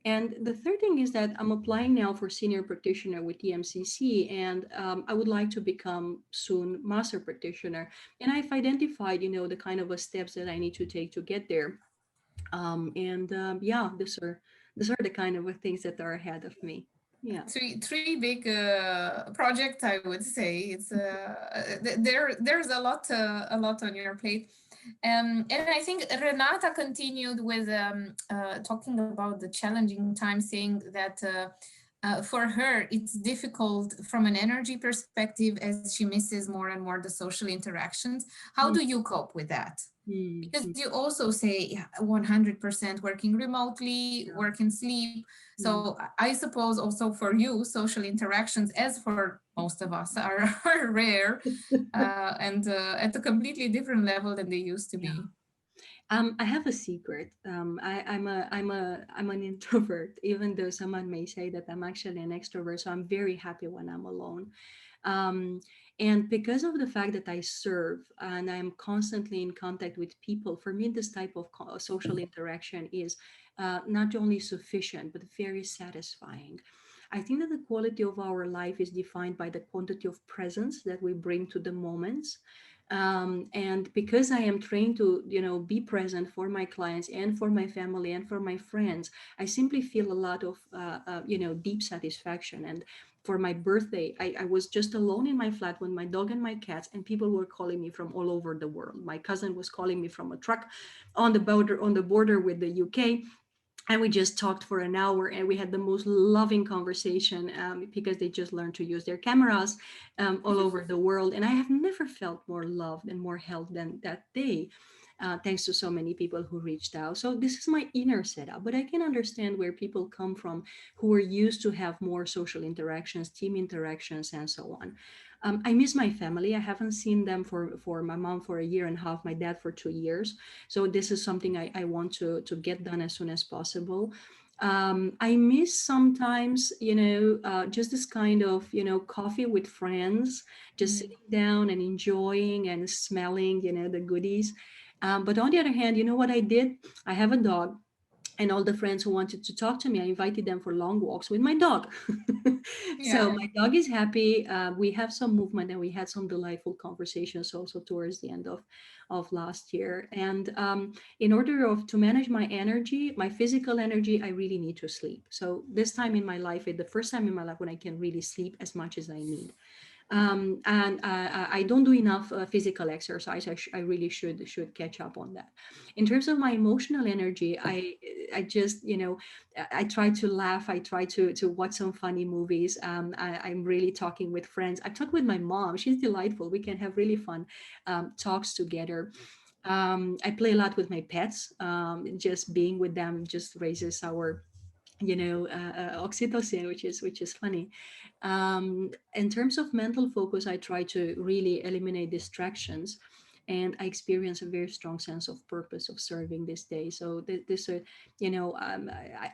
And the third thing is that I'm applying now for senior practitioner with TMCC, and I would like to become soon master practitioner. And I've identified, the kind of steps that I need to take to get there. And yeah, these are the kind of things that are ahead of me. Yeah. Three big projects, I would say. It's there's a lot on your plate. And I think Renata continued with talking about the challenging time, saying that for her it's difficult from an energy perspective as she misses more and more the social interactions. How Mm, do you cope with that? mm, Because mm. you also say, yeah, 100% working remotely, Yeah. work and sleep. Mm. So I suppose also for you, social interactions, as for most of us, are rare and at a completely different level than they used to Yeah. be. I have a secret. I'm an introvert, even though someone may say that I'm actually an extrovert. So I'm very happy when I'm alone. Um, and because of the fact that I serve and I'm constantly in contact with people, for me, this type of social interaction is not only sufficient, but very satisfying. I think that the quality of our life is defined by the quantity of presence that we bring to the moments. And because I am trained to be present for my clients and for my family and for my friends, I simply feel a lot of deep satisfaction. And for my birthday, I was just alone in my flat with my dog and my cats, and people were calling me from all over the world. My cousin was calling me from a truck on the border with the UK, and we just talked for an hour, and we had the most loving conversation, because they just learned to use their cameras all over the world, and I have never felt more loved and more held than that day. thanks to so many people who reached out. So this is my inner setup, but I can understand where people come from who are used to have more social interactions, team interactions, and so on. I miss my family. I haven't seen them for my mom for a year and a half, my dad for 2 years. So this is something I want to get done as soon as possible. I miss sometimes, just this kind of, coffee with friends, just Mm. sitting down and enjoying and smelling, the goodies. But on the other hand, you know what I did? I have a dog, and all the friends who wanted to talk to me, I invited them for long walks with my dog. So Yeah. my dog is happy. We have some movement, and we had some delightful conversations also towards the end of last year. And in order to manage my energy, my physical energy, I really need to sleep. So this time in my life, it's the first time in my life when I can really sleep as much as I need. And I don't do enough physical exercise. I really should catch up on that. In terms of my emotional energy, I just, I try to laugh. I try to watch some funny movies. I'm really talking with friends. I talk with my mom. She's delightful. We can have really fun talks together. I play a lot with my pets. Just being with them just raises our oxytocin, which is funny. In terms of mental focus, I try to really eliminate distractions, and I experience a very strong sense of purpose of serving this day. So this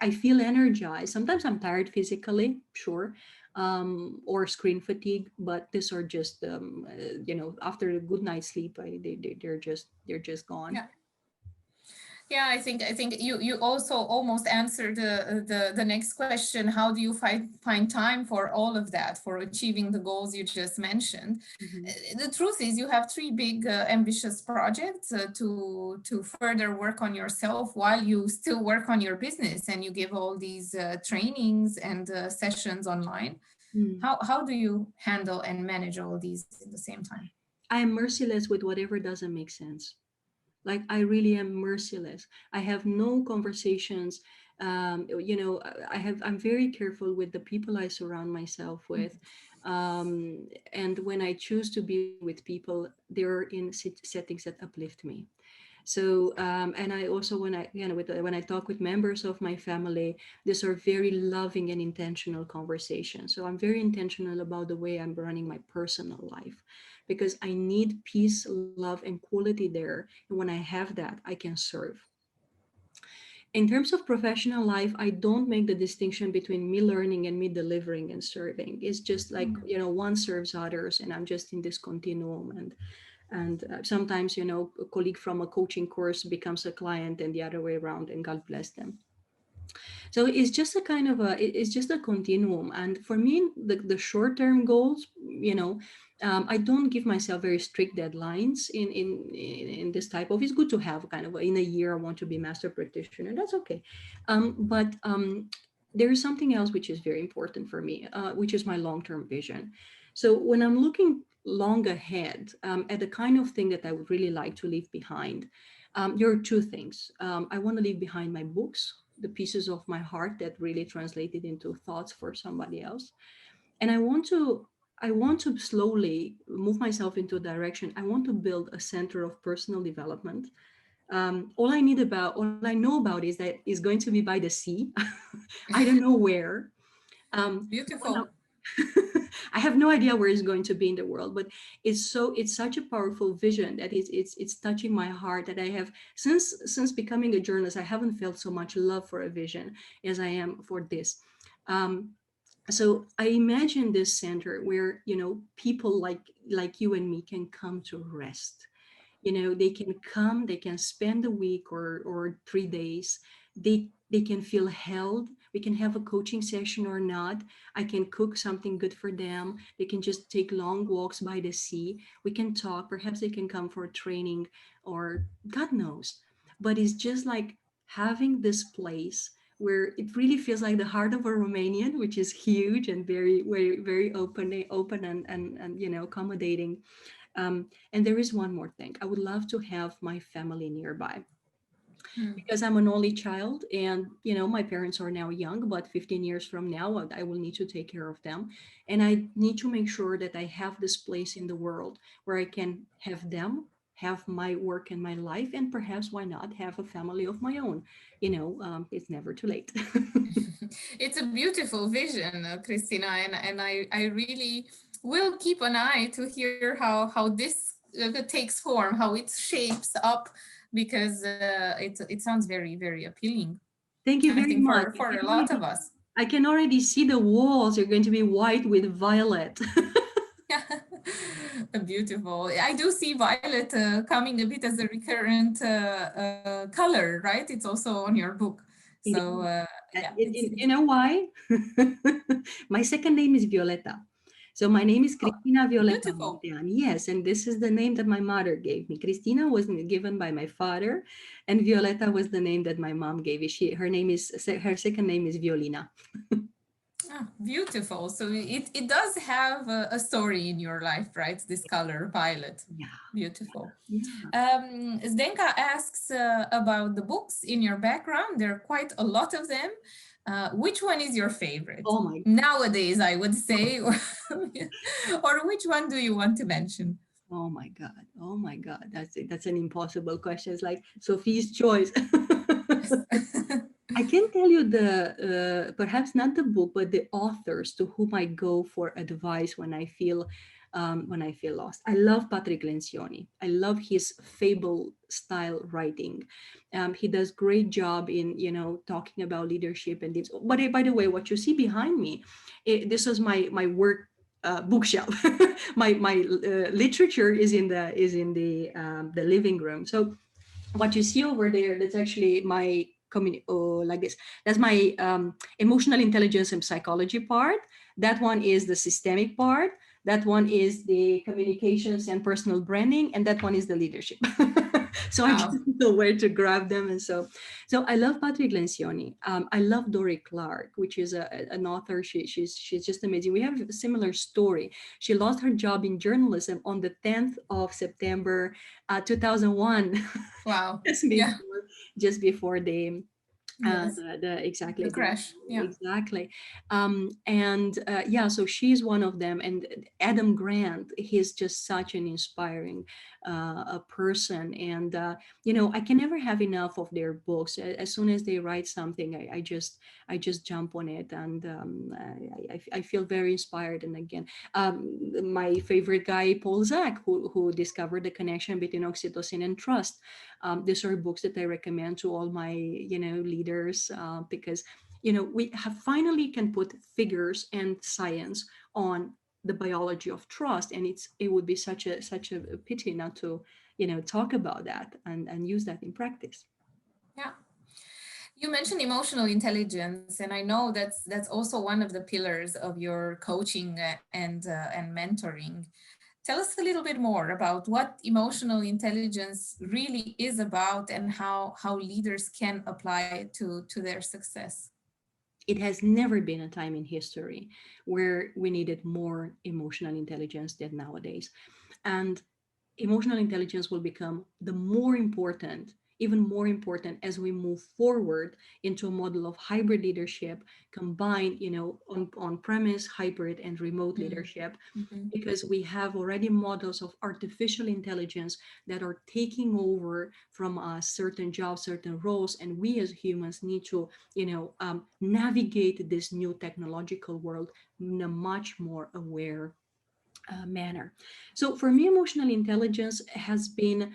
I feel energized. Sometimes I'm tired physically, sure, or screen fatigue, but these are just after a good night's sleep, they're just gone. Yeah. Yeah, I think you also almost answered the next question. How do you find time for all of that, for achieving the goals you just mentioned? Mhm. The truth is, you have three big ambitious projects to further work on yourself while you still work on your business, and you give all these trainings and sessions online. Mm. How do you handle and manage all these at the same time? I am merciless with whatever doesn't make sense. Like I really am merciless. I have no conversations. I'm very careful with the people I surround myself with. And when I choose to be with people, they're in settings that uplift me. So and I also, when I talk with members of my family, these are very loving and intentional conversations. So I'm very intentional about the way I'm running my personal life, because I need peace, love, and quality there. And when I have that, I can serve. In terms of professional life, I don't make the distinction between me learning and me delivering and serving. It's just like, one serves others, and I'm just in this continuum. And sometimes, a colleague from a coaching course becomes a client, and the other way around, and God bless them. So it's just a kind of it's just a continuum. And for me, the short-term goals, I don't give myself very strict deadlines in this type of. It's good to have kind of in a year I want to be master practitioner. That's okay. But there is something else which is very important for me, which is my long-term vision. So when I'm looking long ahead at the kind of thing that I would really like to leave behind, there are two things. I want to leave behind my books, the pieces of my heart that really translated into thoughts for somebody else. And I want to slowly move myself into a direction. I want to build a center of personal development. All I know about is that it's going to be by the sea. I don't know where. One of- Beautiful. I have no idea where it's going to be in the world, but it's such a powerful vision that it's touching my heart, that I have since becoming a journalist. I haven't felt so much love for a vision as I am for this. Um, so I imagine this center where people like you and me can come to rest. They can come, they can spend a week or 3 days. They can feel held. We can have a coaching session or not. I can cook something good for them. They can just take long walks by the sea. We can talk. Perhaps they can come for a training, or God knows. But it's just like having this place where it really feels like the heart of a Romanian, which is huge and very, very, very open and accommodating. And there is one more thing. I would love to have my family nearby, Mm. because I'm an only child, and my parents are now young, but 15 years from now, I will need to take care of them. And I need to make sure that I have this place in the world where I can have them, have my work and my life, and perhaps why not have a family of my own. It's never too late. It's a beautiful vision, Cristina, and I really will keep an eye to hear how this takes form, how it shapes up, because it sounds very, very appealing, Thank you I very think, much. for a lot of us. I can already see the walls are going to be white with violet. Beautiful. I do see violet coming a bit as a recurrent color, right? It's also on your book. It So is. yeah, You know why? My second name is Violeta. So my name is oh, Cristina Violeta beautiful. Muntean. Yes, and this is the name that my mother gave me. Cristina was given by my father, and Violeta was the name that my mom gave me. Her second name is Violina. Ah, beautiful. So it does have a story in your life, right? This color, violet. Yeah, Beautiful. yeah. Zdenka asks about the books in your background. There are quite a lot of them. Which one is your favorite? Oh my, Nowadays, I would say, or which one do you want to mention? oh my God, oh my God. That's an impossible question. It's like Sophie's choice. I can tell you perhaps not the book, but the authors to whom I go for advice when I feel lost. I love Patrick Lencioni. I love his fable style writing. He does great job in talking about leadership and this. But by the way, what you see behind me, this is my work bookshelf. My literature is in the living room. So what you see over there, that's actually my like this, that's my emotional intelligence and psychology part. That one is the systemic part. That one is the communications and personal branding, and that one is the leadership. So I Wow. just know where to grab them. And so I love Patrick Lencioni. I love Dory Clark, which is an author. She's just amazing. We have a similar story. She lost her job in journalism on the 10th of September 2001. Wow. just Yeah. before just before Yes. the exactly The crash. Yeah. exactly and yeah, so she's one of them. And Adam Grant, he's just such an inspiring a person. And I can never have enough of their books. As soon as they write something, I just jump on it. And I feel very inspired. And again, my favorite guy, Paul Zak, who discovered the connection between oxytocin and trust. These are books that I recommend to all my leaders, because we have finally can put figures and science on the biology of trust. And it would be such a pity not to talk about that and use that in practice. Yeah. You mentioned emotional intelligence, and I know that's also one of the pillars of your coaching and mentoring. Tell us a little bit more about what emotional intelligence really is about, and how leaders can apply it to their success. It has never been a time in history where we needed more emotional intelligence than nowadays. And emotional intelligence will become the more important, even more important, as we move forward into a model of hybrid leadership, combined on premise, hybrid, and remote leadership. Mhm. Because we have already models of artificial intelligence that are taking over from certain jobs, certain roles, and we as humans need to navigate this new technological world in a much more aware manner. So for me, emotional intelligence has been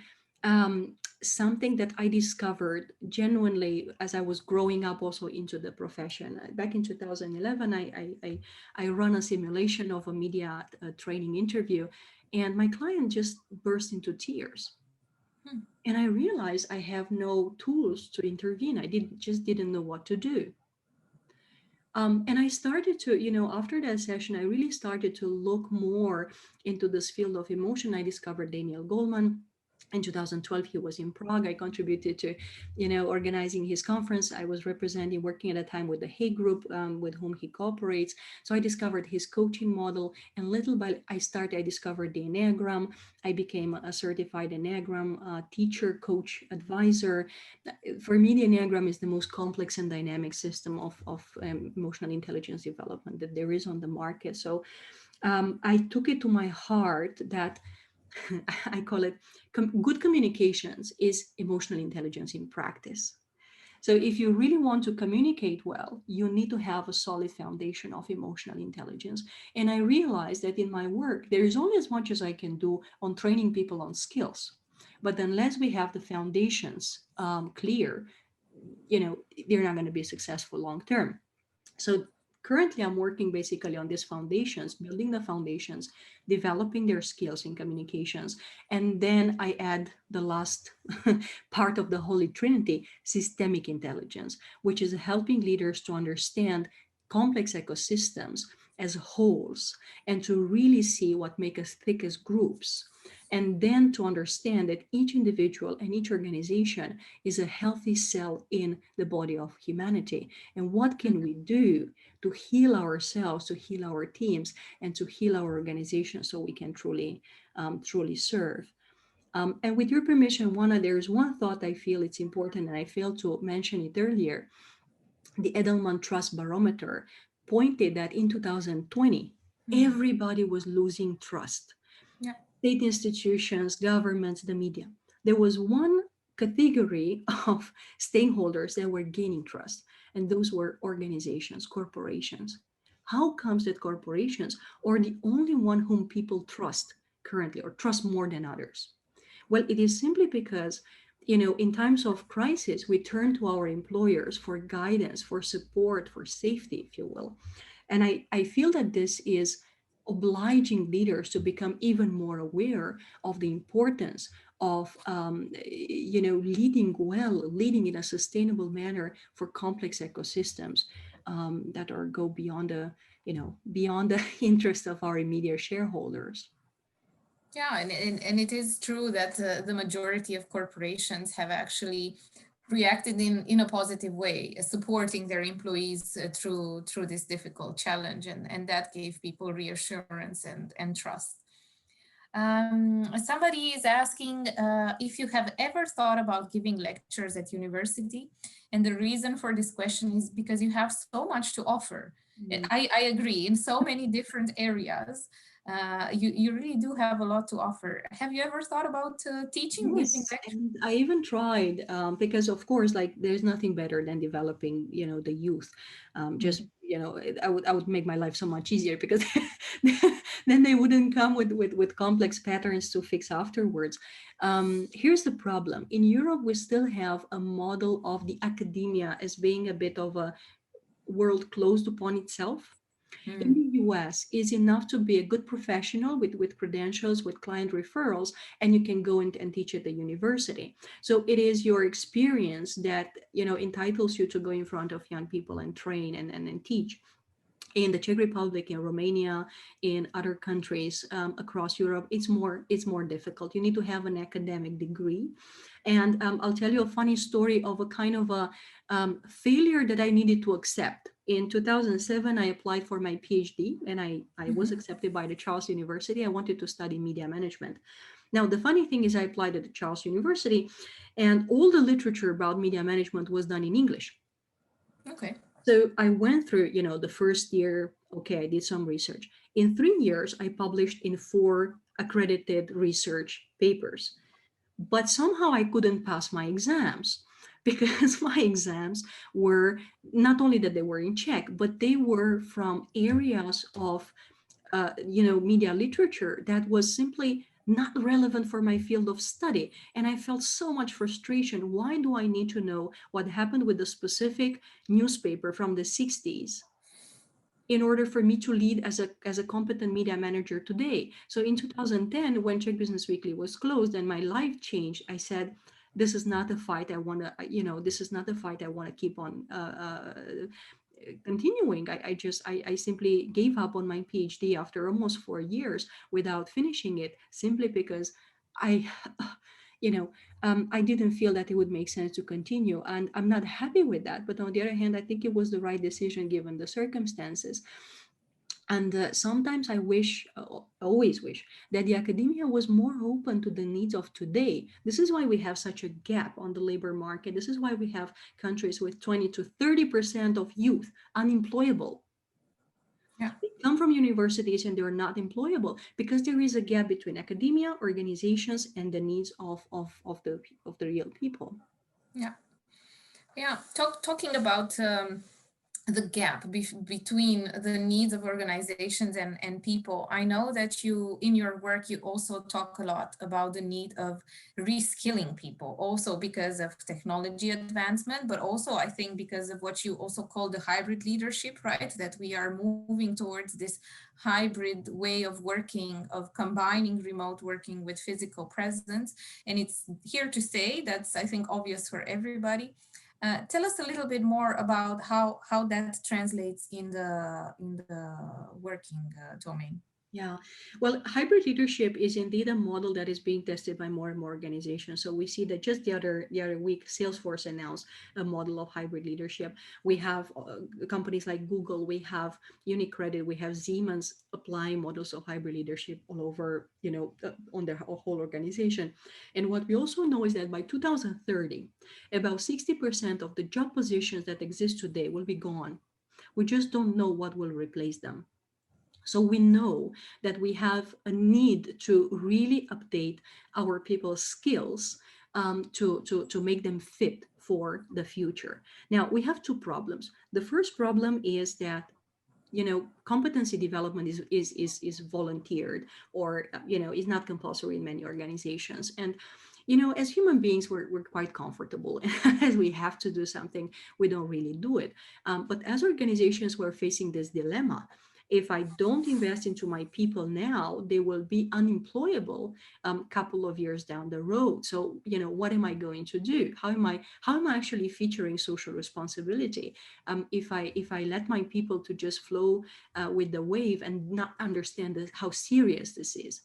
something that I discovered genuinely as I was growing up also into the profession. Back in 2011, I run a simulation of a media training interview, and my client just burst into tears. Hmm. And I realized I have no tools to intervene. Just didn't know what to do. And I started to, after that session, I really started to look more into this field of emotion. I discovered Daniel Goleman. In 2012, he was in Prague. I contributed to, organizing his conference. I was representing, working at a time with the Hay Group, with whom he cooperates. So I discovered his coaching model, and little by I discovered the Enneagram. I became a certified Enneagram teacher, coach, advisor. For me, the Enneagram is the most complex and dynamic system of emotional intelligence development that there is on the market. So I took it to my heart that I call it good communications is emotional intelligence in practice. So if you really want to communicate well, you need to have a solid foundation of emotional intelligence. And I realized that in my work, there is only as much as I can do on training people on skills. But unless we have the foundations clear, they're not going to be successful long term. So currently I'm working basically on these foundations, building the foundations, developing their skills in communications. And then I add the last part of the Holy Trinity, systemic intelligence, which is helping leaders to understand complex ecosystems as wholes and to really see what make us thick as groups. And then to understand that each individual and each organization is a healthy cell in the body of humanity. And what can we do to heal ourselves, to heal our teams, and to heal our organization so we can truly serve? And with your permission, Juana, there's one thought I feel it's important, and I failed to mention it earlier. The Edelman Trust Barometer pointed that in 2020, everybody was losing trust. Yeah. State institutions, governments, the media. There was one category of stakeholders that were gaining trust, and those were organizations, corporations. How comes that corporations are the only one whom people trust currently or trust more than others? Well, it is simply because, in times of crisis, we turn to our employers for guidance, for support, for safety, if you will. And I feel that this is obliging leaders to become even more aware of the importance of leading well, leading in a sustainable manner for complex ecosystems that are go beyond the interest of our immediate shareholders. Yeah, and it is true that the majority of corporations have actually reacted in a positive way, supporting their employees through this difficult challenge, and that gave people reassurance and trust. Somebody is asking if you have ever thought about giving lectures at university, and the reason for this question is because you have so much to offer. And I agree, in so many different areas, you really do have a lot to offer. Have you ever thought about teaching, giving Yes, lectures? and I even tried because, of course, like there's nothing better than developing, the youth. Just I would make my life so much easier because then they wouldn't come with complex patterns to fix afterwards. Here's the problem: in Europe, we still have a model of the academia as being a bit of a world closed upon itself. In Mm. the US is enough to be a good professional with credentials, with client referrals, and you can go and teach at the university. So it is your experience that entitles you to go in front of young people and train and teach. In the Czech Republic, in Romania, in other countries across Europe, it's more difficult. You need to have an academic degree. And I'll tell you a funny story of a kind of a failure that I needed to accept. In 2007, I applied for my PhD and I was accepted by the Charles University. I wanted to study media management. Now, the funny thing is I applied at the Charles University and all the literature about media management was done in English. Okay. So I went through, the first year, okay, I did some research. In 3 years, I published in 4 accredited research papers. But somehow I couldn't pass my exams because my exams were not only that they were in Czech, but they were from areas of media literature that was simply not relevant for my field of study. And I felt so much frustration. Why do I need to know what happened with the specific newspaper from the 60s in order for me to lead as a competent media manager today? So in 2010, when Czech Business Weekly was closed and my life changed, I said, this is not a fight I want to, this is not a fight I want to keep on continuing. I simply gave up on my PhD after almost 4 years without finishing it, simply because I, I didn't feel that it would make sense to continue. And I'm not happy with that. But on the other hand, I think it was the right decision given the circumstances. And sometimes I wish, always wish, that the academia was more open to the needs of today. This is why we have such a gap on the labor market. This is why we have countries with 20 to 30% of youth unemployable. Yeah. They come from universities and they're not employable because there is a gap between academia, organizations, and the needs of the real people. Yeah. Yeah. Talking about the gap between the needs of organizations and people. I know that you, in your work, you also talk a lot about the need of reskilling people, also because of technology advancement, but also I think because of what you also call the hybrid leadership, right? That we are moving towards this hybrid way of working, of combining remote working with physical presence. And it's here to stay. That's, I think, obvious for everybody. Tell us a little bit more about how that translates in the working domain. Yeah, well, hybrid leadership is indeed a model that is being tested by more and more organizations. So we see that just the other week, Salesforce announced a model of hybrid leadership. We have companies like Google, we have UniCredit, we have Siemens applying models of hybrid leadership all over, on their whole organization. And what we also know is that by 2030, about 60% of the job positions that exist today will be gone. We just don't know what will replace them. So we know that we have a need to really update our people's skills, to make them fit for the future. Now, we have two problems. The first problem is that competency development is volunteered, or is not compulsory in many organizations. And as human beings, we're quite comfortable. As we have to do something, we don't really do it. But as organizations, we're facing this dilemma. If I don't invest into my people now, they will be unemployable couple of years down the road. So what am I going to do? How am I actually featuring social responsibility if I let my people to just flow with the wave and not understand how serious this is?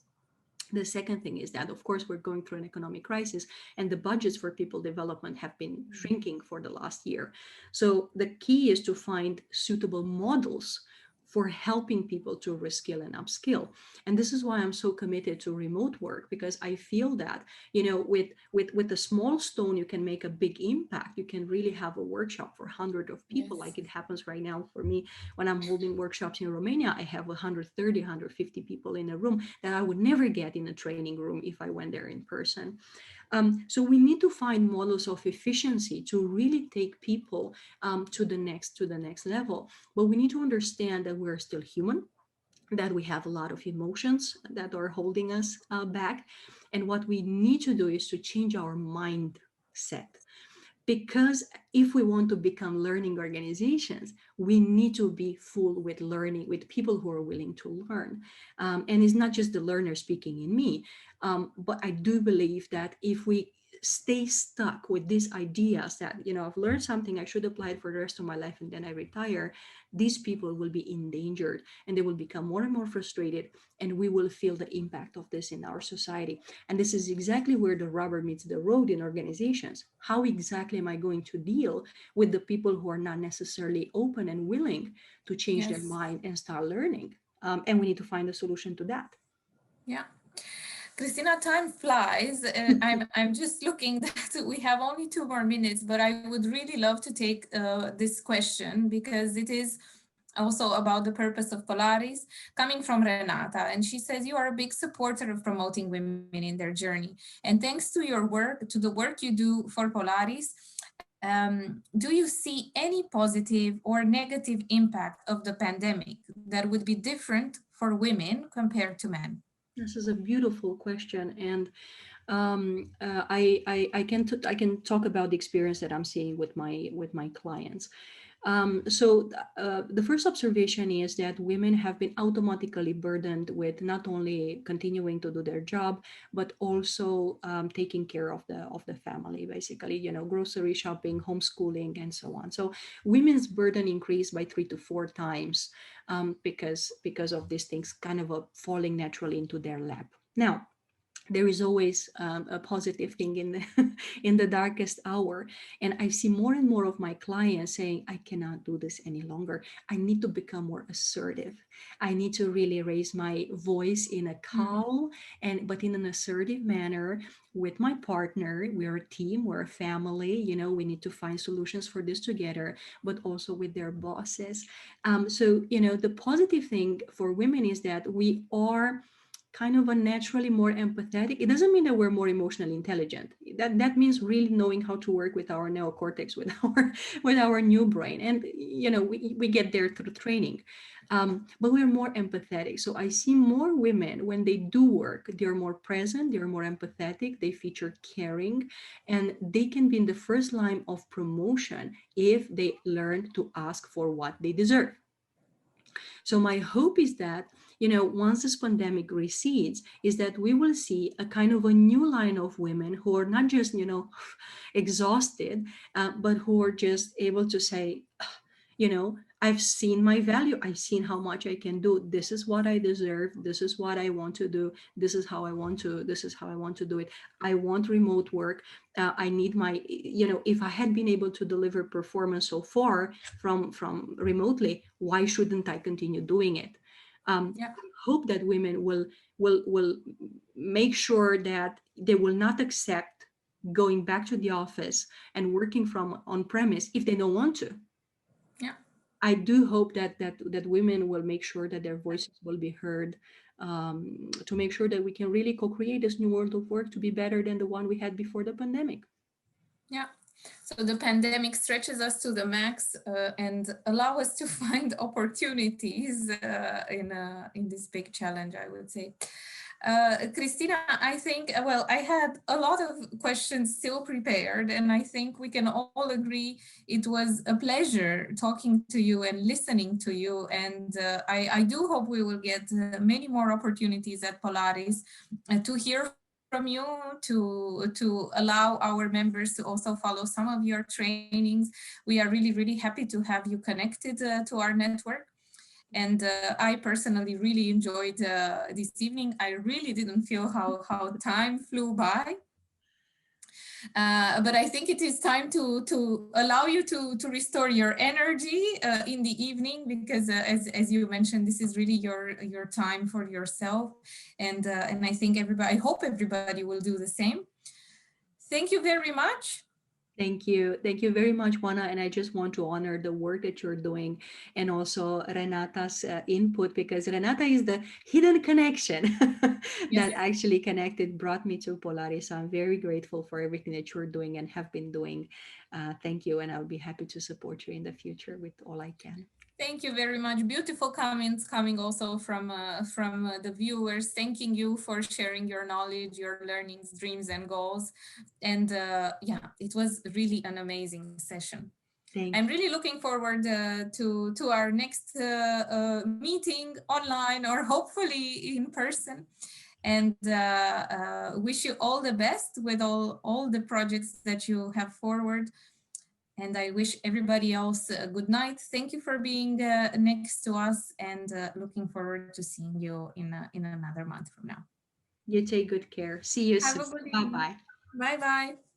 The second thing is that, of course, we're going through an economic crisis, and the budgets for people development have been shrinking for the last year. So the key is to find suitable models for helping people to reskill and upskill. And this is why I'm so committed to remote work, because I feel that, with a small stone, you can make a big impact. You can really have a workshop for hundreds of people, Yes. like it happens right now for me. When I'm holding workshops in Romania, I have 130, 150 people in a room that I would never get in a training room if I went there in person. So we need to find models of efficiency to really take people to the next level. But we need to understand that we're still human, that we have a lot of emotions that are holding us back. And what we need to do is to change our mindset. Because if we want to become learning organizations, we need to be full with learning, with people who are willing to learn. And it's not just the learner speaking in me, but I do believe that if we stay stuck with these ideas that, I've learned something, I should apply it for the rest of my life, and then I retire, these people will be endangered, and they will become more and more frustrated, and we will feel the impact of this in our society. And this is exactly where the rubber meets the road in organizations. How exactly am I going to deal with the people who are not necessarily open and willing to change their Yes. mind and start learning? And we need to find a solution to that. Yeah. Christina, time flies. I'm just looking that we have only 2 more minutes, but I would really love to take this question because it is also about the purpose of Polaris, coming from Renata. And she says, you are a big supporter of promoting women in their journey. And thanks to your work, to the work you do for Polaris, do you see any positive or negative impact of the pandemic that would be different for women compared to men? This is a beautiful question, and I can talk about the experience that I'm seeing with my clients. So the first observation is that women have been automatically burdened with not only continuing to do their job, but also taking care of the family, basically, grocery shopping, homeschooling, and so on. So women's burden increased by 3 to 4 times because of these things kind of falling naturally into their lap. Now, there is always a positive thing in the in the darkest hour. And I see more and more of my clients saying, I cannot do this any longer. I need to become more assertive. I need to really raise my voice in a calm and but in an assertive manner with my partner. We're a team, we're a family, you know, we need to find solutions for this together, but also with their bosses. So you know, the positive thing for women is that we are kind of a naturally more empathetic. It doesn't mean that we're more emotionally intelligent. That means really knowing how to work with our neocortex, with our with our new brain. And you know, we get there through training. But we're more empathetic. So I see more women when they do work, they're more present, they're more empathetic, they feature caring, and they can be in the first line of promotion if they learn to ask for what they deserve. So my hope is that, you know, once this pandemic recedes, is that we will see a kind of a new line of women who are not just, you know, exhausted, but who are just able to say, you know, I've seen my value. I've seen how much I can do. This is what I deserve. This is what I want to do. This is how I want to. This is how I want to do it. I want remote work. I need my, you know, if I had been able to deliver performance so far from remotely, why shouldn't I continue doing it? Yeah. I hope that women will make sure that they will not accept going back to the office and working from on premise if they don't want to. Yeah. I do hope that women will make sure that their voices will be heard, to make sure that we can really co-create this new world of work to be better than the one we had before the pandemic. Yeah. So the pandemic stretches us to the max and allow us to find opportunities in this big challenge, I would say. Cristina, I think, well, I had a lot of questions still prepared, and I think we can all agree it was a pleasure talking to you and listening to you. And I do hope we will get many more opportunities at Polaris to hear from you, to allow our members to also follow some of your trainings. We are really, really happy to have you connected to our network. And I personally really enjoyed this evening. I really didn't feel how time flew by. But I think it is time to allow you to restore your energy in the evening, because as you mentioned, this is really your time for yourself. And I think I hope everybody will do the same. Thank you very much. Thank you. Thank you very much, Juana. And I just want to honor the work that you're doing and also Renata's input, because Renata is the hidden connection that actually connected, brought me to Polaris. So I'm very grateful for everything that you're doing and have been doing. Thank you. And I'll be happy to support you in the future with all I can. Thank you very much. Beautiful comments coming also from the viewers, thanking you for sharing your knowledge, your learnings, dreams, and goals. And yeah, it was really an amazing session. I'm really looking forward to our next meeting online or hopefully in person. And wish you all the best with all the projects that you have forward. And I wish everybody else a good night. Thank you for being next to us, and looking forward to seeing you in another month from now. You take good care. See you soon. Bye-bye. Bye-bye.